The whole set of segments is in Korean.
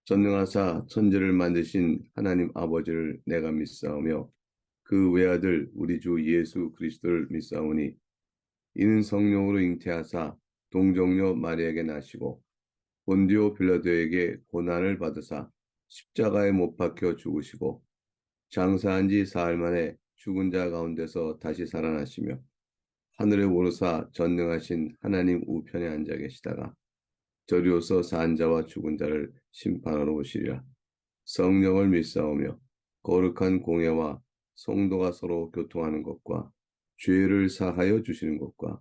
전능하사 천지를 만드신 하나님 아버지를 내가 믿사오며 그 외아들 우리 주 예수 그리스도를 믿사오니 이는 성령으로 잉태하사 동정녀 마리아에게 나시고 본디오 빌라도에게 고난을 받으사 십자가에 못 박혀 죽으시고 장사한 지 사흘 만에 죽은 자 가운데서 다시 살아나시며 하늘에 오르사 전능하신 하나님 우편에 앉아 계시다가 저리로서 산 자와 죽은 자를 심판하러 오시리라. 성령을 믿사오며 거룩한 공예와 성도가 서로 교통하는 것과 죄를 사하여 주시는 것과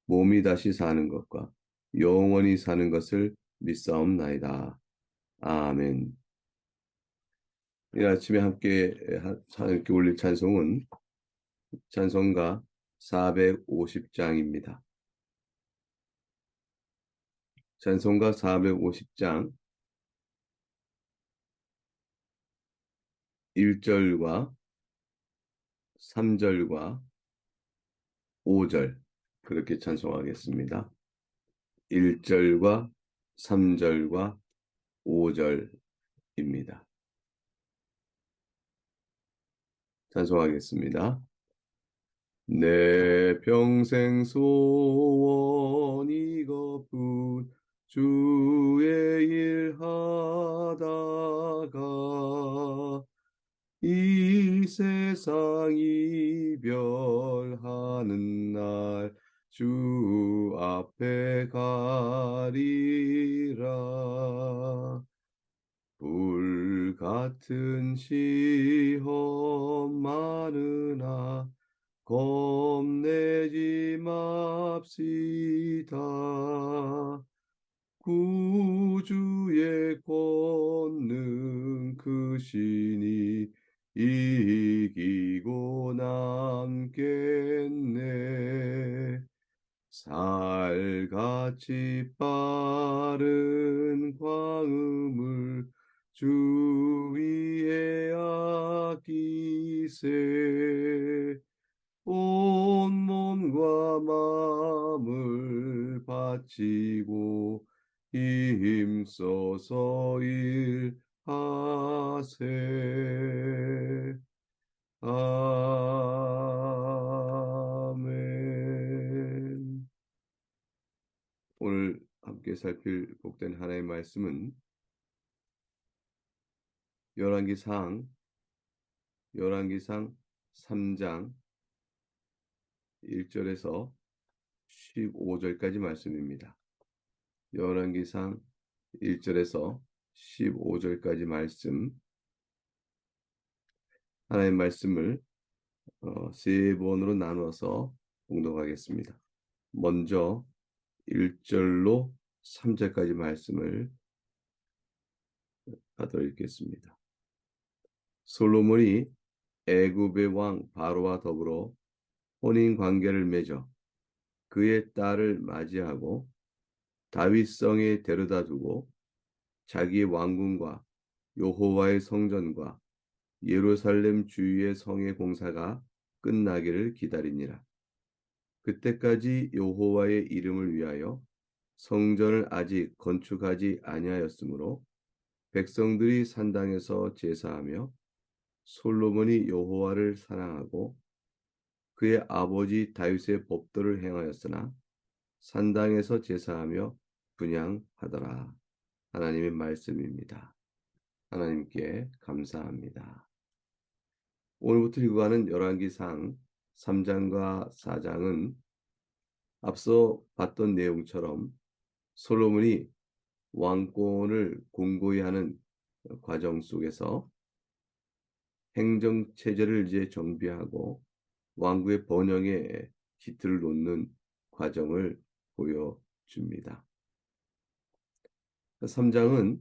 몸이 다시 사는 것과 영원히 사는 것을 믿사옵나이다. 아멘. 이 아침에 함께 올릴 찬송은 찬송가 450장입니다. 찬송가 450장 1절과 3절과 5절 그렇게 찬송하겠습니다. 1절과 3절과 5절입니다. 찬송하겠습니다. 내 평생 소원 이것뿐 주의 일 하다가 이 세상 이별하는 날 주 앞에 가리라. 불같은 시험 많으나 겁내지 맙시다. 구주의 권능 크시니 이기고 남겠네. 살같이 빠른 광음을 주 위에 아끼세. 온 몸과 마음을 바치고 힘써서 일하세. 아멘. 오늘 함께 살필 복된 하나님의 말씀은 열왕기상 3장 1절에서 15절까지 말씀입니다. 열왕기상 1절에서 15절까지 말씀, 하나님의 말씀을 세 번으로 나누어서 봉독하겠습니다. 먼저 1절로 3절까지 말씀을 하도록 읽겠습니다. 솔로몬이 애굽의 왕 바로와 더불어 혼인 관계를 맺어 그의 딸을 맞이하고 다윗성에 데려다 두고 자기 왕궁과 여호와의 성전과 예루살렘 주위의 성의 공사가 끝나기를 기다리니라. 그때까지 여호와의 이름을 위하여 성전을 아직 건축하지 아니하였으므로 백성들이 산당에서 제사하며 솔로몬이 여호와를 사랑하고 그의 아버지 다윗의 법도를 행하였으나 산당에서 제사하며 분향하더라. 하나님의 말씀입니다. 하나님께 감사합니다. 오늘부터 읽어가는 열왕기상 3장과 4장은 앞서 봤던 내용처럼 솔로몬이 왕권을 공고히 하는 과정 속에서 행정체제를 이제 정비하고 왕국의 번영에 기틀을 놓는 과정을 보여줍니다. 3장은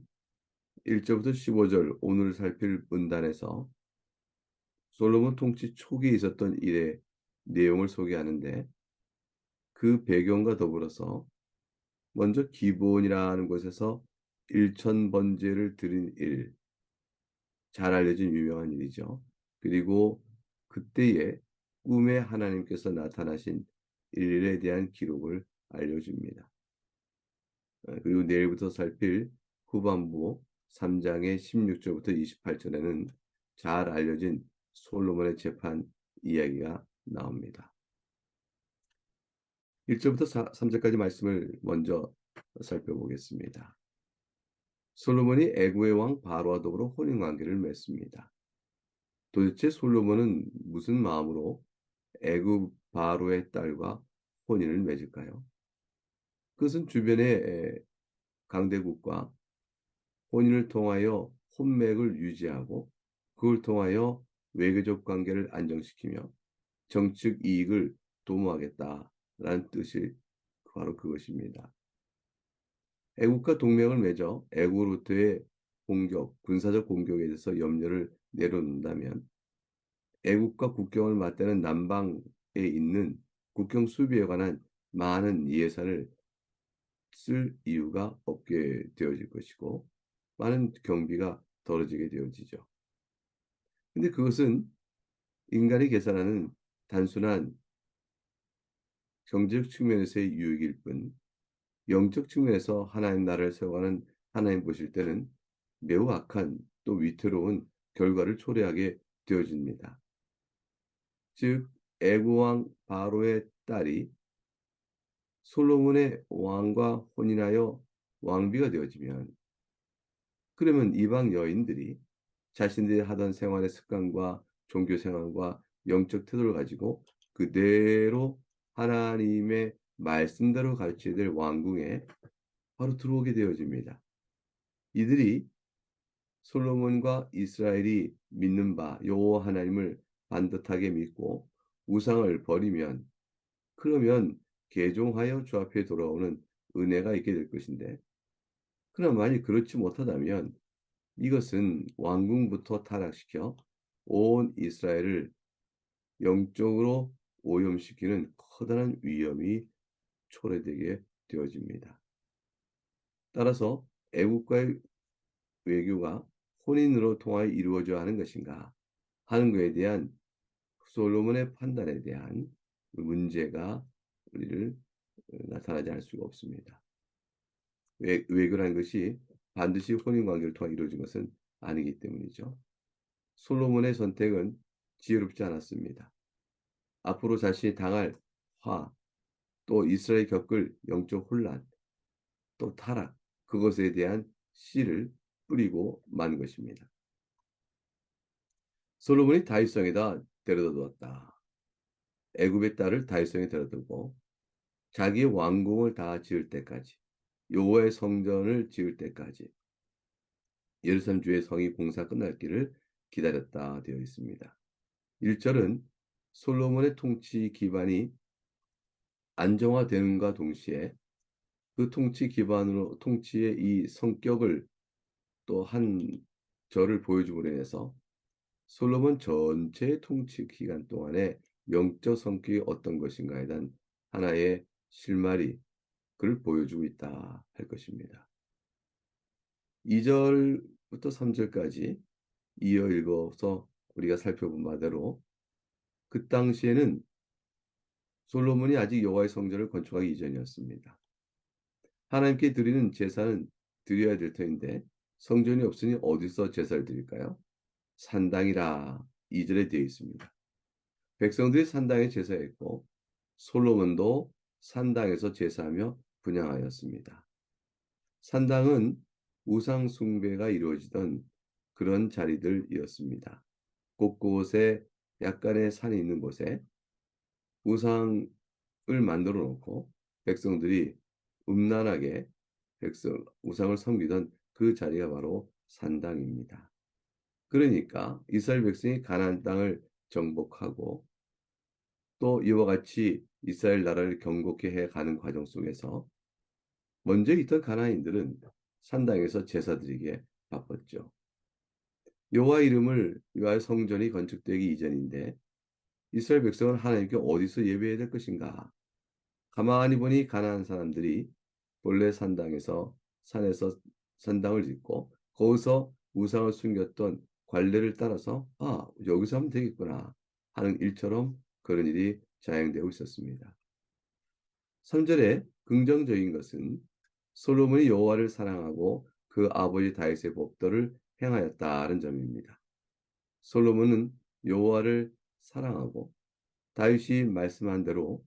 1절부터 15절 오늘 살필 문단에서 솔로몬 통치 초기에 있었던 일의 내용을 소개하는데 그 배경과 더불어서 먼저 기브온이라는 곳에서 일천번제를 드린 일, 잘 알려진 유명한 일이죠. 그리고 그때에 꿈에 하나님께서 나타나신 일에 대한 기록을 알려줍니다. 그리고 내일부터 살필 후반부 3장의 16절부터 28절에는 잘 알려진 솔로몬의 재판 이야기가 나옵니다. 1절부터 3절까지 말씀을 먼저 살펴보겠습니다. 솔로몬이 애굽의 왕 바로와 더불어 혼인관계를 맺습니다. 도대체 솔로몬은 무슨 마음으로 애굽 바로의 딸과 혼인을 맺을까요? 그것은 주변의 강대국과 혼인을 통하여 혼맥을 유지하고 그걸 통하여 외교적 관계를 안정시키며 정치적 이익을 도모하겠다라는 뜻이 바로 그것입니다. 애국과 동맹을 맺어 애국으로부터의 공격, 군사적 공격에 대해서 염려를 내려놓는다면 애국과 국경을 맞대는 남방에 있는 국경 수비에 관한 많은 예산을 쓸 이유가 없게 되어질 것이고 많은 경비가 떨어지게 되어지죠. 근데 그것은 인간이 계산하는 단순한 경제적 측면에서의 유익일 뿐 영적 측면에서 하나님 나라를 세워가는 하나님 보실 때는 매우 악한 또 위태로운 결과를 초래하게 되어집니다. 즉 애굽 왕 바로의 딸이 솔로몬의 왕과 혼인하여 왕비가 되어지면 그러면 이방 여인들이 자신들이 하던 생활의 습관과 종교 생활과 영적 태도를 가지고 그대로 하나님의 말씀대로 가르쳐야 될 왕궁에 바로 들어오게 되어집니다. 이들이 솔로몬과 이스라엘이 믿는 바 여호와 하나님을 반듯하게 믿고 우상을 버리면 그러면 개종하여 주 앞에 돌아오는 은혜가 있게 될 것인데 그러나 만약 그렇지 못하다면 이것은 왕궁부터 타락시켜 온 이스라엘을 영적으로 오염시키는 커다란 위험이 초래되게 되어집니다. 따라서 애국과의 외교가 혼인으로 통하여 이루어져야 하는 것인가 하는 것에 대한 솔로몬의 판단에 대한 문제가 우리를 나타나지 않을 수가 없습니다. 외교라는 것이 반드시 혼인관계를 통해 이루어진 것은 아니기 때문이죠. 솔로몬의 선택은 지혜롭지 않았습니다. 앞으로 자신이 당할 화, 또 이스라엘 겪을 영적 혼란, 또 타락, 그것에 대한 씨를 뿌리고 만 것입니다. 솔로몬이 다윗성에다 데려다 두었다. 애굽의 딸을 다윗성에 데려다 두고 자기의 왕궁을 다 지을 때까지 여호와의 성전을 지을 때까지 예루살렘 주의 성이 공사 끝날기를 기다렸다 되어 있습니다. 1절은 솔로몬의 통치 기반이 안정화되는가 동시에 그 통치 기반으로 통치의 이 성격을 또 한 절을 보여줌으로 인해서 솔로몬 전체 통치 기간 동안에 영적 성격이 어떤 것인가에 대한 하나의 실마리 그를 보여주고 있다 할 것입니다. 2절부터 3절까지 이어 읽어서 우리가 살펴본 바대로 그 당시에는 솔로몬이 아직 여호와의 성전을 건축하기 이전이었습니다. 하나님께 드리는 제사는 드려야 될 터인데 성전이 없으니 어디서 제사를 드릴까요? 산당이라 2절에 되어 있습니다. 백성들이 산당에 제사했고 솔로몬도 산당에서 제사하며 분향하였습니다. 산당은 우상 숭배가 이루어지던 그런 자리들이었습니다. 곳곳에 약간의 산이 있는 곳에 우상을 만들어 놓고 백성들이 음란하게 우상을 섬기던 그 자리가 바로 산당입니다. 그러니까 이스라엘 백성이 가나안 땅을 정복하고 또 이와 같이 이스라엘 나라를 경고케 해 가는 과정 속에서 먼저 있던 가나안인들은 산당에서 제사 드리기에 바빴죠. 여호와 이름을 위하여 성전이 건축되기 이전인데 이스라엘 백성은 하나님께 어디서 예배해야 될 것인가? 가만히 보니 가나안 사람들이 본래 산에서 산당을 짓고 거기서 우상을 숨겼던 관례를 따라서 여기서 하면 되겠구나 하는 일처럼 그런 일이 자행되고 있었습니다. 3절에 긍정적인 것은 솔로몬이 여호와를 사랑하고 그 아버지 다윗의 법도를 행하였다는 점입니다. 솔로몬은 여호와를 사랑하고 다윗이 말씀한 대로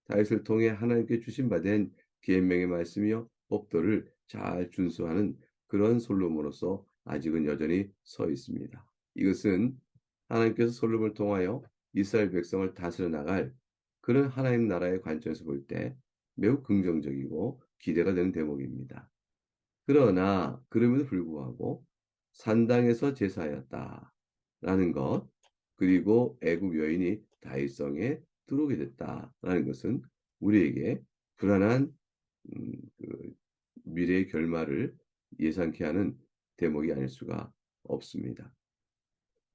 다윗을 통해 하나님께 주신 바 된 계명의 말씀이요 법도를 잘 준수하는 그런 솔로몬으로서 아직은 여전히 서 있습니다. 이것은 하나님께서 솔로몬을 통하여 이스라엘 백성을 다스려 나갈 그런 하나님 나라의 관점에서 볼 때 매우 긍정적이고 기대가 되는 대목입니다. 그러나 그럼에도 불구하고 산당에서 제사하였다라는 것, 그리고 애굽 여인이 다윗성에 들어오게 됐다라는 것은 우리에게 불안한 그 미래의 결말을 예상케 하는 대목이 아닐 수가 없습니다.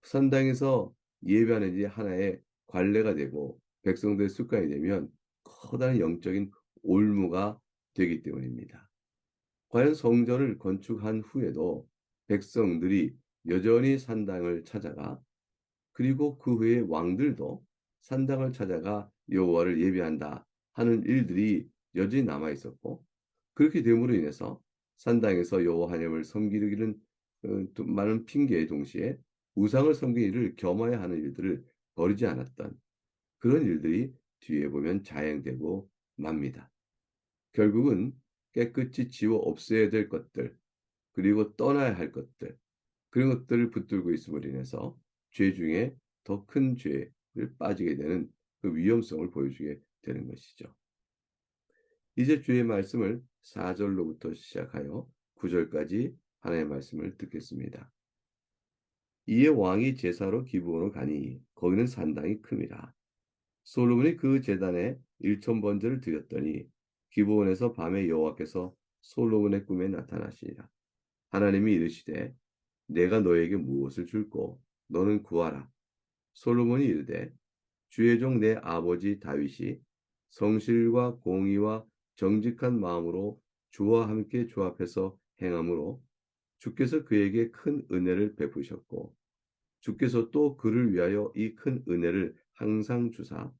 산당에서 예배하는 일이 하나의 관례가 되고 백성들의 습관이 되면 커다란 영적인 올무가 되기 때문입니다. 과연 성전을 건축한 후에도 백성들이 여전히 산당을 찾아가, 그리고 그 후에 왕들도 산당을 찾아가 여호와를 예배한다 하는 일들이 여전히 남아 있었고, 그렇게 됨으로 인해서 산당에서 여호와 하나님을 섬기기는 또 많은 핑계의 동시에 우상을 섬기는 일을 겸하여 하는 일들을 버리지 않았던 그런 일들이 뒤에 보면 자행되고 맙니다. 결국은 깨끗이 지워 없애야 될 것들, 그리고 떠나야 할 것들, 그런 것들을 붙들고 있음으로 인해서 죄 중에 더 큰 죄를 빠지게 되는 그 위험성을 보여주게 되는 것이죠. 이제 주의 말씀을 4절로부터 시작하여 9절까지 하나님의 말씀을 듣겠습니다. 이에 왕이 제사로 기브온으로 가니 거기는 산당이 큼이라. 솔로몬이 그 제단에 1,000번제를 드렸더니 기브온에서 밤에 여호와께서 솔로몬의 꿈에 나타나시니라. 하나님이 이르시되 내가 너에게 무엇을 줄꼬 너는 구하라. 솔로몬이 이르되 주의 종 내 아버지 다윗이 성실과 공의와 정직한 마음으로 주와 함께 조합해서 행함으로 주께서 그에게 큰 은혜를 베푸셨고 주께서 또 그를 위하여 이 큰 은혜를 항상 주사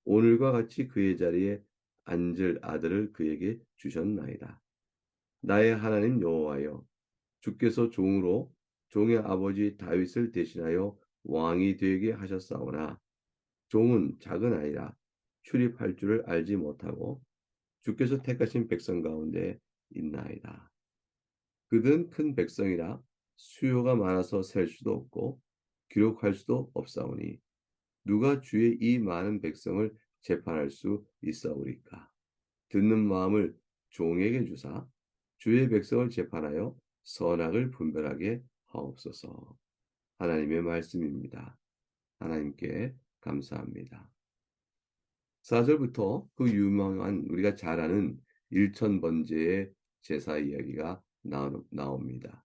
오늘과 같이 그의 자리에 앉을 아들을 그에게 주셨나이다. 나의 하나님 여호와여, 주께서 종으로 종의 아버지 다윗을 대신하여 왕이 되게 하셨사오나 종은 작은 아이라 출입할 줄을 알지 못하고 주께서 택하신 백성 가운데 있나이다. 그든 큰 백성이라 수요가 많아서 셀 수도 없고 기록할 수도 없사오니 누가 주의 이 많은 백성을 재판할 수 있사오리까? 듣는 마음을 종에게 주사 주의 백성을 재판하여 선악을 분별하게 하옵소서. 하나님의 말씀입니다. 하나님께 감사합니다. 4절부터 그 유명한 우리가 잘 아는 일천번제의 제사 이야기가 나옵니다.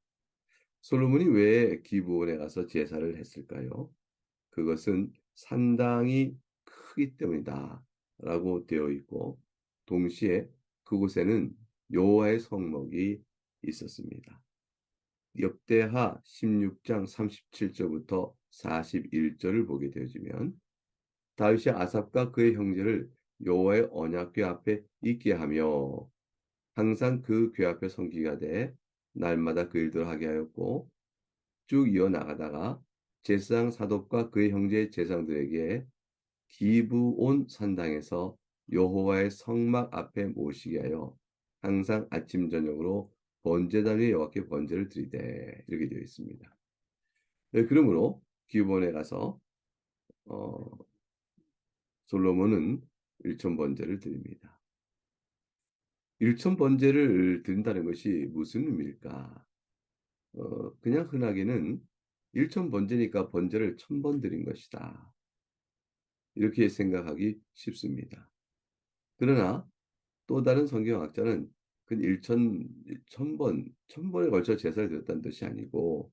솔로몬이 왜 기브온에 가서 제사를 했을까요? 그것은 산당이 크기 때문이다 라고 되어 있고, 동시에 그곳에는 여호와의 성목이 있었습니다. 역대하 16장 37절부터 41절을 보게 되어지면 다윗이 아삽과 그의 형제를 여호와의 언약궤 앞에 있게 하며 항상 그 궤 앞에 섬기게 돼 날마다 그 일들을 하게 하였고, 쭉 이어 나가다가 제사장 사독과 그의 형제 제사장들에게 기브온 산당에서 여호와의 성막 앞에 모시게 하여 항상 아침 저녁으로 번제단 위에 여호와께 번제를 드리되 이렇게 되어 있습니다. 네, 그러므로 기브온에 가서 솔로몬은 일천번제를 드립니다. 일천번제를 드린다는 것이 무슨 의미일까? 그냥 흔하게는 일천번제니까 번제를 1,000번 드린 것이다, 이렇게 생각하기 쉽습니다. 그러나 또 다른 성경학자는 그 1,000번에 걸쳐 제사를 드렸다는 뜻이 아니고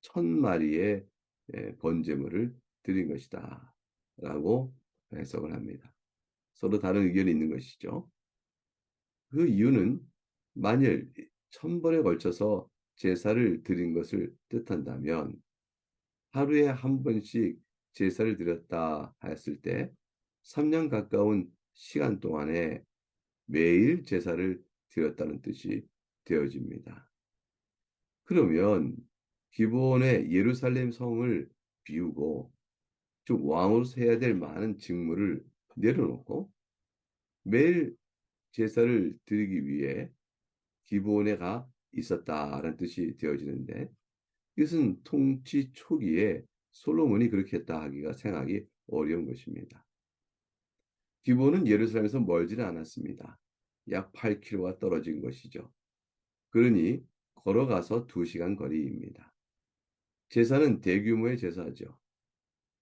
1,000마리의 번제물을 드린 것이다 라고 해석을 합니다. 서로 다른 의견이 있는 것이죠. 그 이유는 만일 1,000번에 걸쳐서 제사를 드린 것을 뜻한다면 하루에 한 번씩 제사를 드렸다 하였을 때 3년 가까운 시간 동안에 매일 제사를 드렸다는 뜻이 되어집니다. 그러면 기본의 예루살렘 성을 비우고 즉 왕으로서 해야 될 많은 직무를 내려놓고 매일 제사를 드리기 위해 기브온에가 있었다라는 뜻이 되어지는데 이것은 통치 초기에 솔로몬이 그렇게 했다 하기가 생각이 어려운 것입니다. 기브온은 예루살렘에서 멀지는 않았습니다. 약 8km가 떨어진 것이죠. 그러니 걸어가서 2시간 거리입니다. 제사는 대규모의 제사죠.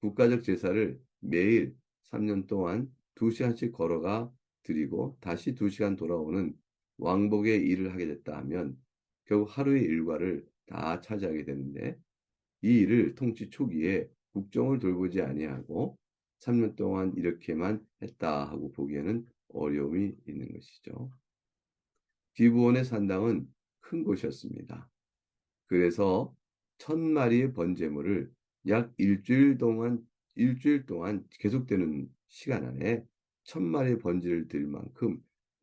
국가적 제사를 매일 3년 동안 2시간씩 걸어가 드리고 다시 2시간 돌아오는 왕복의 일을 하게 됐다 하면 결국 하루의 일과를 다 차지하게 되는데 이 일을 통치 초기에 국정을 돌보지 아니하고 3년 동안 이렇게만 했다 하고 보기에는 어려움이 있는 것이죠. 기브온의 산당은 큰 곳이었습니다. 그래서 1000마리의 번제물을 약 일주일 동안 계속되는 시간 안에 1000마리의 번제를 드릴 만큼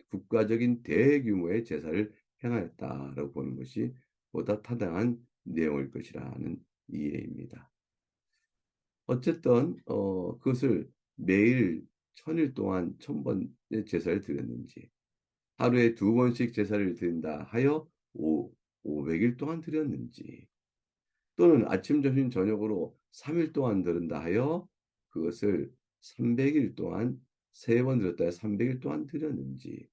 국가적인 대규모의 제사를 행하였다라고 보는 것이 보다 타당한 내용일 것이라는 이해입니다. 어쨌든 그것을 매일 1000일 동안 1000번의 제사를 드렸는지 하루에 2번씩 제사를 드린다 하여 500일 동안 드렸는지 또는 아침, 점심, 저녁으로 3일 동안 드린다 하여 그것을 300일 동안 3번 드렸다 해 300일 동안 드렸는지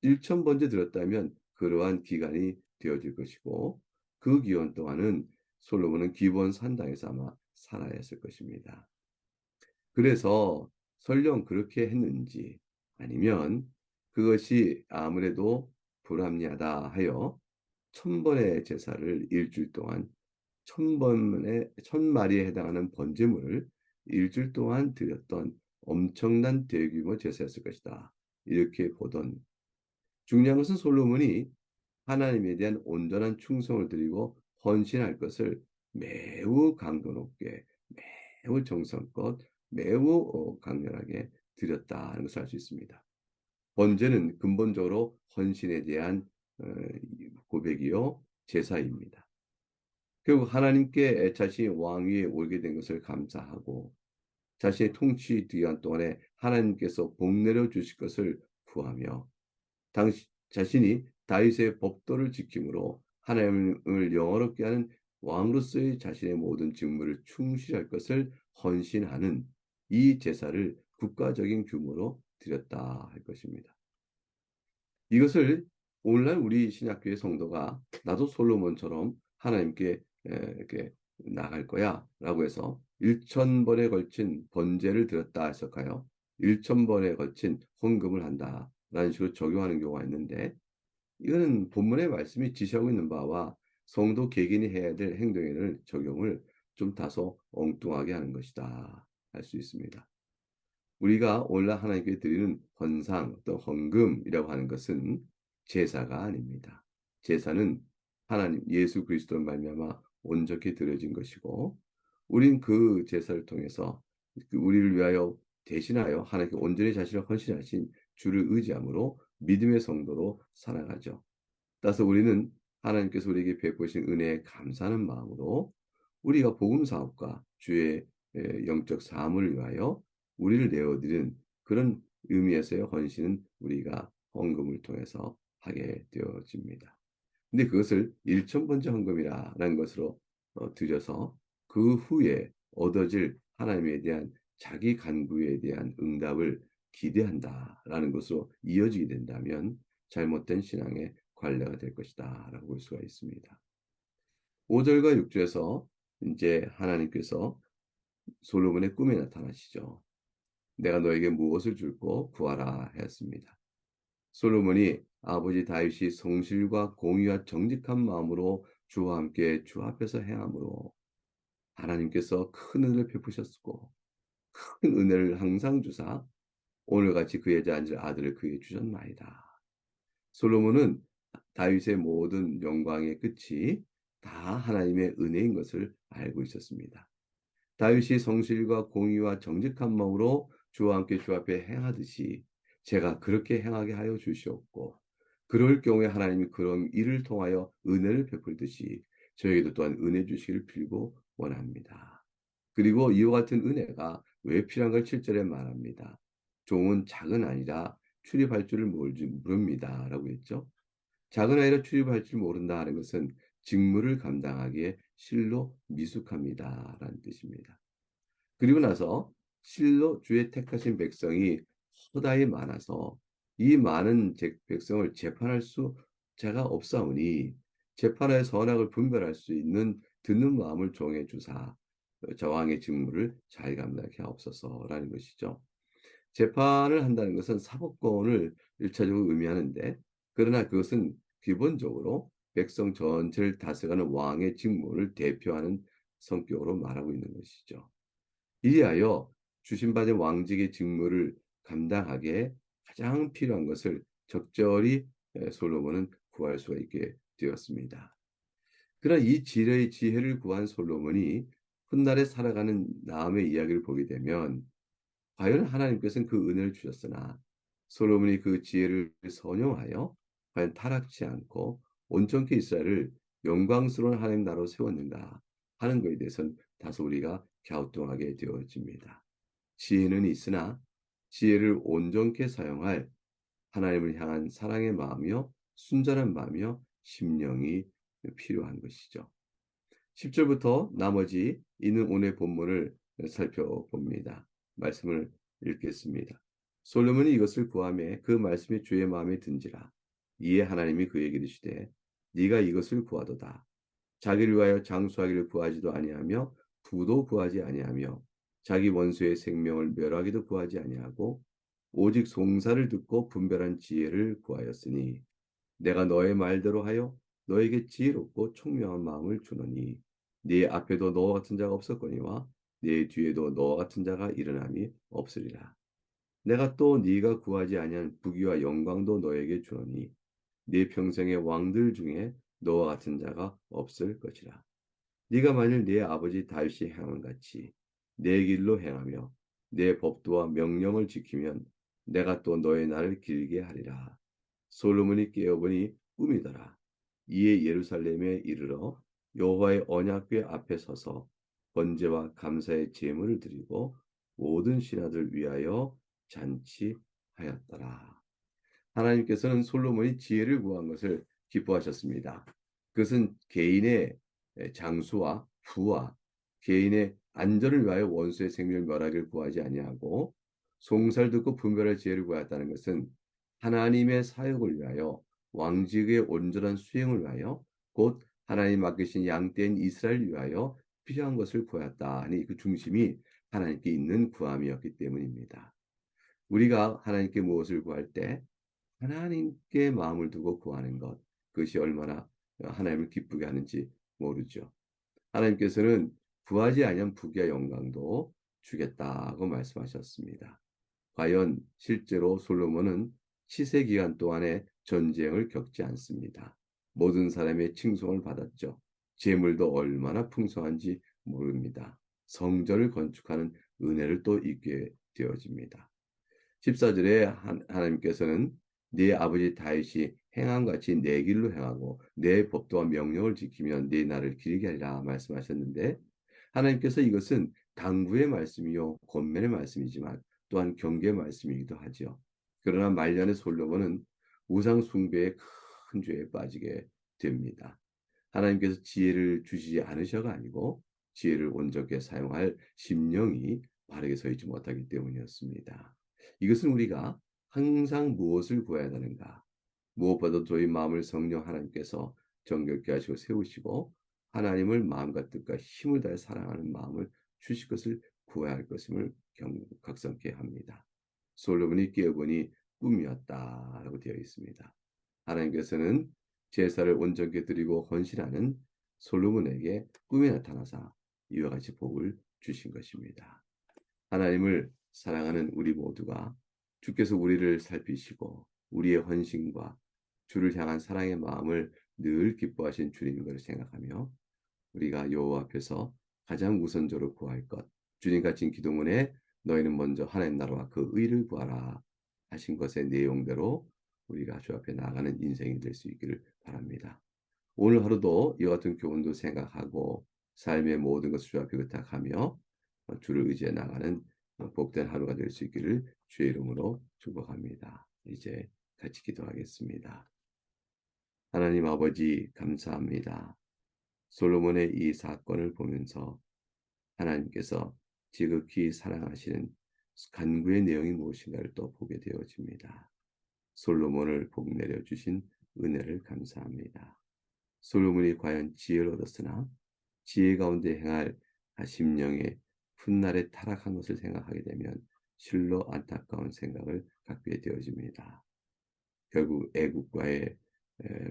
1000번째 드렸다면 그러한 기간이 되어질 것이고 그 기간 동안은 솔로몬은 기브온 산당에서 아마 살아야 했을 것입니다. 그래서 설령 그렇게 했는지 아니면 그것이 아무래도 불합리하다 하여 1000번의 제사를 일주일 동안 1000마리에 해당하는 번제물을 일주일 동안 드렸던 엄청난 대규모 제사였을 것이다. 이렇게 보던 중요한 것은 솔로몬이 하나님에 대한 온전한 충성을 드리고 헌신할 것을 매우 강도 높게, 매우 정성껏, 매우 강렬하게 드렸다는 것을 알 수 있습니다. 번제는 근본적으로 헌신에 대한 고백이요 제사입니다. 결국 하나님께 자신이 왕위에 오르게 된 것을 감사하고 자신의 통치 기간 동안에 하나님께서 복 내려 주실 것을 구하며 자신이 다윗의 법도를 지킴으로 하나님을 영화롭게 하는 왕으로서의 자신의 모든 직무를 충실히 할 것을 헌신하는 이 제사를 국가적인 규모로 드렸다 할 것입니다. 이것을 오늘날 우리 신약교회 성도가 나도 솔로몬처럼 하나님께 이렇게 나갈 거야 라고 해서 1000번에 걸친 번제를 드렸다 해석하여 1000번에 걸친 헌금을 한다 라는 식으로 적용하는 경우가 있는데 이거는 본문의 말씀이 지시하고 있는 바와 성도 개개인이 해야 될 행동에는 적용을 좀 다소 엉뚱하게 하는 것이다 할 수 있습니다. 우리가 오늘날 하나님께 드리는 헌상 또 헌금이라고 하는 것은 제사가 아닙니다. 제사는 하나님 예수 그리스도로 말미암아 온전히 드려진 것이고 우린 그 제사를 통해서 우리를 위하여 대신하여 하나님께 온전히 자신을 헌신하신 주를 의지함으로 믿음의 성도로 살아가죠. 따라서 우리는 하나님께서 우리에게 베푸신 은혜에 감사하는 마음으로 우리가 복음 사업과 주의 영적 사함을 위하여 우리를 내어드리는 그런 의미에서의 헌신은 우리가 헌금을 통해서 하게 되어집니다. 근데 그것을 1000번째 헌금이라는 것으로 들여서 그 후에 얻어질 하나님에 대한 자기 간구에 대한 응답을 기대한다라는 것으로 이어지게 된다면 잘못된 신앙의 관례가 될 것이다 라고 볼 수가 있습니다. 5절과 6절에서 이제 하나님께서 솔로몬의 꿈에 나타나시죠. 내가 너에게 무엇을 줄고 구하라 하였습니다. 솔로몬이 아버지 다윗이 성실과 공의와 정직한 마음으로 주와 함께 주 앞에서 행함으로 하나님께서 큰 은혜를 베푸셨고 큰 은혜를 항상 주사 오늘같이 그의 자리에 앉을 아들을 그에게 주셨나이다. 솔로몬은 다윗의 모든 영광의 끝이 다 하나님의 은혜인 것을 알고 있었습니다. 다윗이 성실과 공의와 정직한 마음으로 주와 함께 주 앞에 행하듯이 제가 그렇게 행하게 하여 주시옵고 그럴 경우에 하나님이 그런 일을 통하여 은혜를 베풀듯이 저에게도 또한 은혜 주시기를 빌고 원합니다. 그리고 이와 같은 은혜가 왜 필요한 걸 7절에 말합니다. 종은 작은 아니라 출입할 줄을 모릅니다. 라고 했죠. 작은 아이라 출입할 줄 모른다 하는 것은 직무를 감당하기에 실로 미숙합니다. 라는 뜻입니다. 그리고 나서 실로 주의 택하신 백성이 허다히 많아서 이 많은 백성을 재판할 수 자가 없사오니 재판하여 선악을 분별할 수 있는 듣는 마음을 종에 주사 저왕의 직무를 잘 감당케 하옵소서라는 것이죠. 재판을 한다는 것은 사법권을 일차적으로 의미하는데 그러나 그것은 기본적으로 백성 전체를 다스려가는 왕의 직무를 대표하는 성격으로 말하고 있는 것이죠. 이리하여 주신받은 왕직의 직무를 감당하기에 가장 필요한 것을 적절히 솔로몬은 구할 수가 있게 되었습니다. 그러나 이 지혜를 구한 솔로몬이 훗날에 살아가는 나음의 이야기를 보게 되면 과연 하나님께서는 그 은혜를 주셨으나 솔로몬이 그 지혜를 선용하여 과연 타락치 않고 온전케 이스라엘을 영광스러운 하나님 나라로 세웠는가 하는 것에 대해서는 다소 우리가 갸우뚱하게 되어집니다. 지혜는 있으나 지혜를 온전케 사용할 하나님을 향한 사랑의 마음이요 순전한 마음이요 심령이 필요한 것이죠. 10절부터 나머지 있는 오늘 본문을 살펴봅니다. 말씀을 읽겠습니다. 솔로몬이 이것을 구하매 그 말씀이 주의 마음에 든지라. 이에 하나님이 그에게 이르시되 네가 이것을 구하도다. 자기를 위하여 장수하기를 구하지도 아니하며 부도 구하지 아니하며 자기 원수의 생명을 멸하기도 구하지 아니하고 오직 송사를 듣고 분별한 지혜를 구하였으니 내가 너의 말대로 하여 너에게 지혜롭고 총명한 마음을 주노니 네 앞에도 너와 같은 자가 없었거니와 네 뒤에도 너와 같은 자가 일어남이 없으리라. 내가 또 네가 구하지 아니한 부귀와 영광도 너에게 주노니 네 평생의 왕들 중에 너와 같은 자가 없을 것이라. 네가 만일 네 아버지 다윗이 행한 같이 내 길로 행하며 내 법도와 명령을 지키면 내가 또 너의 날을 길게 하리라. 솔로몬이 깨어보니 꿈이더라. 이에 예루살렘에 이르러 여호와의 언약궤 앞에 서서 번제와 감사의 제물을 드리고 모든 신하들 위하여 잔치하였더라. 하나님께서는 솔로몬이 지혜를 구한 것을 기뻐하셨습니다. 그것은 개인의 장수와 부와 개인의 안전을 위하여 원수의 생명을 멸하기를 구하지 아니하고 송사를 듣고 분별할 지혜를 구하였다는 것은 하나님의 사역을 위하여 왕직의 온전한 수행을 위하여 곧 하나님 맡기신 양떼인 이스라엘을 위하여 필요한 것을 구하였다. 아니 그 중심이 하나님께 있는 구함이었기 때문입니다. 우리가 하나님께 무엇을 구할 때 하나님께 마음을 두고 구하는 것, 그것이 얼마나 하나님을 기쁘게 하는지 모르죠. 하나님께서는 구하지 아니한 부귀와 영광도 주겠다고 말씀하셨습니다. 과연 실제로 솔로몬은 치세 기간 동안에 전쟁을 겪지 않습니다. 모든 사람의 칭송을 받았죠. 재물도 얼마나 풍성한지 모릅니다. 성전을 건축하는 은혜를 또 입게 되어집니다. 14절에 하나님께서는 네 아버지 다윗이 행한 같이 내 길로 행하고 내 법도와 명령을 지키면 네 날을 길게 하리라 말씀하셨는데 하나님께서 이것은 당부의 말씀이요 권면의 말씀이지만 또한 경계의 말씀이기도 하죠. 그러나 말년의 솔로몬은 우상 숭배의 큰 죄에 빠지게 됩니다. 하나님께서 지혜를 주시지 않으셔가 아니고 지혜를 온전하게 사용할 심령이 바르게 서 있지 못하기 때문이었습니다. 이것은 우리가 항상 무엇을 구해야 하는가? 무엇보다도 저희 마음을 성령 하나님께서 정결케 하시고 세우시고 하나님을 마음과 뜻과 힘을 다해 사랑하는 마음을 주실 것을 구해야 할 것임을 각성케 합니다. 솔로몬이 깨어보니 꿈이었다라고 되어 있습니다. 하나님께서는 제사를 온전케 드리고 헌신하는 솔로몬에게 꿈이 나타나사 이와 같이 복을 주신 것입니다. 하나님을 사랑하는 우리 모두가 주께서 우리를 살피시고 우리의 헌신과 주를 향한 사랑의 마음을 늘 기뻐하신 주님인 것을 생각하며 우리가 여호와 앞에서 가장 우선적으로 구할 것 주님 가진 기도문에 너희는 먼저 하나님 나라와 그 의를 구하라 하신 것의 내용대로 우리가 주 앞에 나아가는 인생이 될 수 있기를 바랍니다. 오늘 하루도 이와 같은 교훈도 생각하고 삶의 모든 것을 주 앞에 의탁하며 주를 의지해 나가는 복된 하루가 될 수 있기를 주의 이름으로 축복합니다. 이제 같이 기도하겠습니다. 하나님 아버지 감사합니다. 솔로몬의 이 사건을 보면서 하나님께서 지극히 사랑하시는 간구의 내용이 무엇인가를 또 보게 되어집니다. 솔로몬을 복내려 주신 은혜를 감사합니다. 솔로몬이 과연 지혜를 얻었으나 지혜 가운데 행할 심령의 훗날에 타락한 것을 생각하게 되면 실로 안타까운 생각을 갖게 되어집니다. 결국 애국과의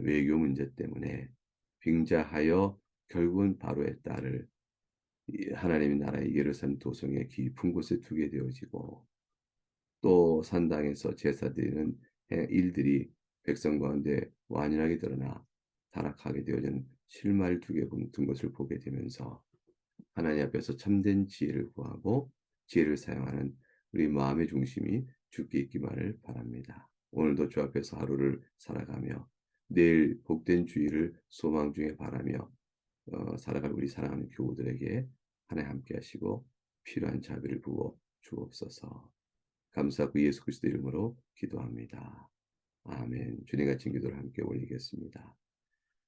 외교 문제 때문에 빙자하여 결국은 바로의 딸을 하나님의 나라의 예루살렘 도성의 깊은 곳에 두게 되어지고 또 산당에서 제사 드리는 일들이 백성 가운데 완연하게 드러나 타락하게 되어진 실마리를 둔 것을 보게 되면서 하나님 앞에서 참된 지혜를 구하고 지혜를 사용하는 우리 마음의 중심이 주께 있기만을 바랍니다. 오늘도 주 앞에서 하루를 살아가며 내일 복된 주의를 소망 중에 바라며 살아갈 우리 사랑하는 교우들에게 하나님 함께 하시고 필요한 자비를 부어 주옵소서. 감사하고 예수 그리스도 이름으로 기도합니다. 아멘. 주님 같은 기도를 함께 올리겠습니다.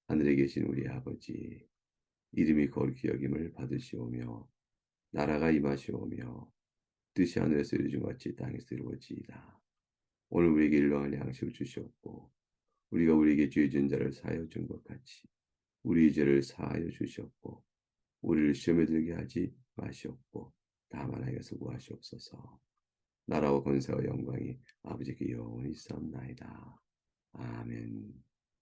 하늘에 계신 우리 아버지, 이름이 거룩히 여김을 받으시오며 나라가 임하시오며 뜻이 하늘에서 이루어진 것 같이 땅에서 이루어지이다. 오늘 우리에게 일용할 양식을 주시옵고 우리가 우리에게 죄 지은 자를 사하여 준 것 같이 우리 죄를 사하여 주시옵고 우리를 시험에 들게 하지 마시옵고 다만 하여서 구하시옵소서. 나라와 권세와 영광이 아버지께 영원히 있사옵나이다. 아멘.